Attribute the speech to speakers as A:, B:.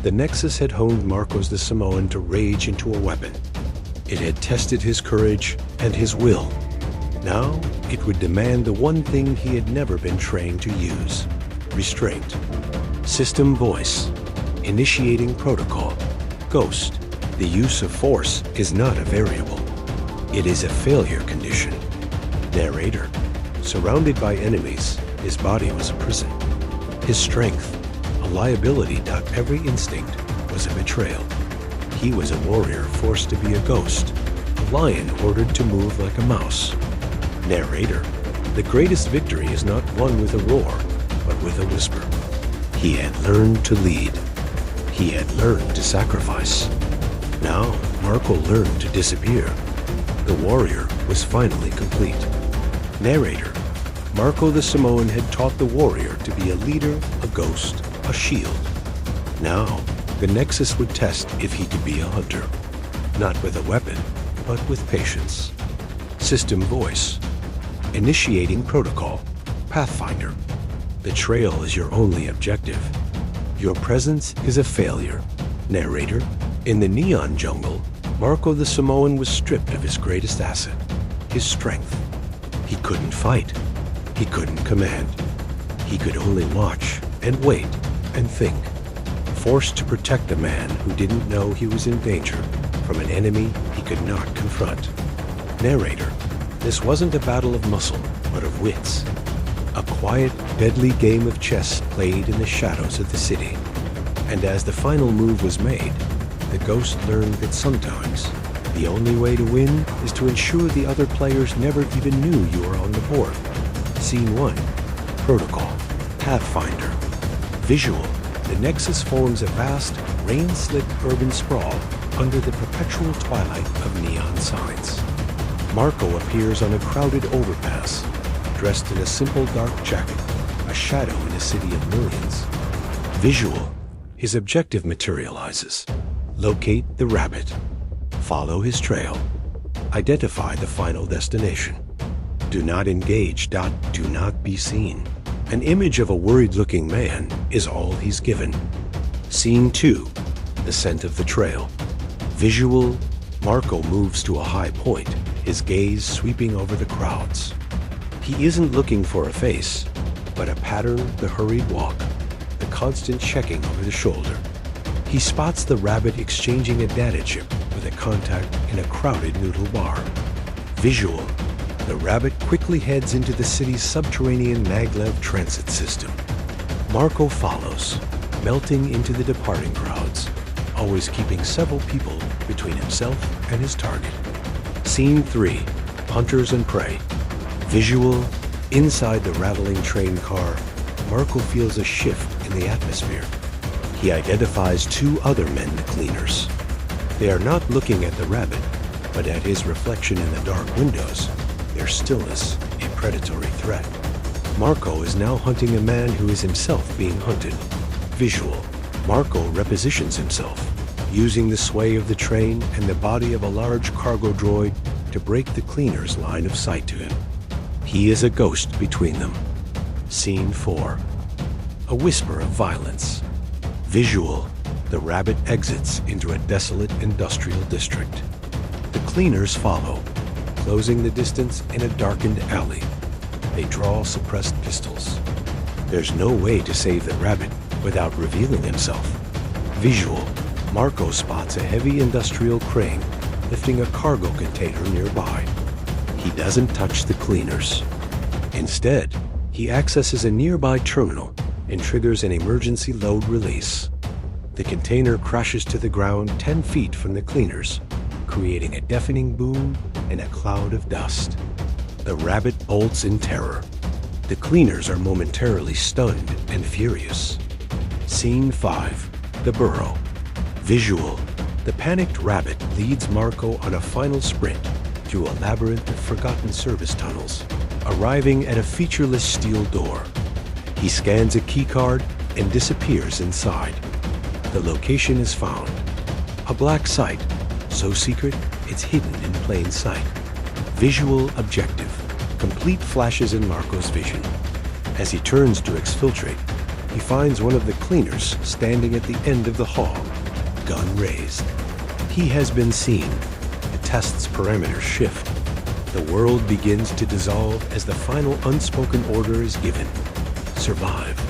A: The Nexus had honed Marcos the Samoan to rage into a weapon. It had tested his courage and his will. Now, it would demand the one thing he had never been trained to use: restraint. System voice. Initiating protocol. Ghost. The use of force is not a variable. It is a failure condition. Narrator. Surrounded by enemies, his body was a prison. His strength, a liability. Every instinct was a betrayal. He was a warrior forced to be a ghost, a lion ordered to move like a mouse. Narrator. The greatest victory is not won with a roar, but with a whisper. He had learned to lead. He had learned to sacrifice. Now, Marco learned to disappear. The warrior was finally complete. Narrator. Marco the Samoan had taught the warrior to be a leader, a ghost, a shield. Now, the Nexus would test if he could be a hunter. Not with a weapon, but with patience. System voice. Initiating protocol. Pathfinder. The trail is your only objective. Your presence is a failure. Narrator. In the Neon Jungle, Marco the Samoan was stripped of his greatest asset, his strength. He couldn't fight. He couldn't command. He could only watch and wait and think. Forced to protect a man who didn't know he was in danger from an enemy he could not confront. Narrator. This wasn't a battle of muscle, but of wits. A quiet, deadly game of chess played in the shadows of the city. And as the final move was made, the ghost learned that sometimes the only way to win is to ensure the other players never even knew you were on the board. Scene 1. Protocol. Pathfinder. Visual. The Nexus forms a vast, rain-slick urban sprawl under the perpetual twilight of neon signs. Marco appears on a crowded overpass, dressed in a simple dark jacket, a shadow in a city of millions. Visual. His objective materializes. Locate the rabbit. Follow his trail. Identify the final destination. Do not engage. Do not be seen. An image of a worried-looking man is all he's given. Scene 2. The scent of the trail. Visual. Marco moves to a high point, his gaze sweeping over the crowds. He isn't looking for a face, but a pattern, the hurried walk, the constant checking over the shoulder. He spots the rabbit exchanging a data chip with a contact in a crowded noodle bar. Visual. The rabbit quickly heads into the city's subterranean maglev transit system. Marco follows, melting into the departing crowds, always keeping several people between himself and his target. Scene 3. Hunters and prey. Visual. Inside the rattling train car, Marco feels a shift in the atmosphere. He identifies 2 other men, the cleaners. They are not looking at the rabbit, but at his reflection in the dark windows, their stillness a predatory threat. Marco is now hunting a man who is himself being hunted. Visual. Marco repositions himself, using the sway of the train and the body of a large cargo droid to break the cleaner's line of sight to him. He is a ghost between them. Scene 4. A whisper of violence. Visual. The rabbit exits into a desolate industrial district. The cleaners follow, closing the distance in a darkened alley. They draw suppressed pistols. There's no way to save the rabbit without revealing himself. Visual. Marco spots a heavy industrial crane lifting a cargo container nearby. He doesn't touch the cleaners. Instead, he accesses a nearby terminal and triggers an emergency load release. The container crashes to the ground 10 feet from the cleaners, creating a deafening boom and a cloud of dust. The rabbit bolts in terror. The cleaners are momentarily stunned and furious. Scene 5. The burrow. Visual. The panicked rabbit leads Marco on a final sprint through a labyrinth of forgotten service tunnels, arriving at a featureless steel door. He scans a keycard and disappears inside. The location is found. A black site, so secret it's hidden in plain sight. Visual objective. Complete flashes in Marco's vision. As he turns to exfiltrate, he finds one of the cleaners standing at the end of the hall, gun raised. He has been seen. The test's parameters shift. The world begins to dissolve as the final unspoken order is given. Survive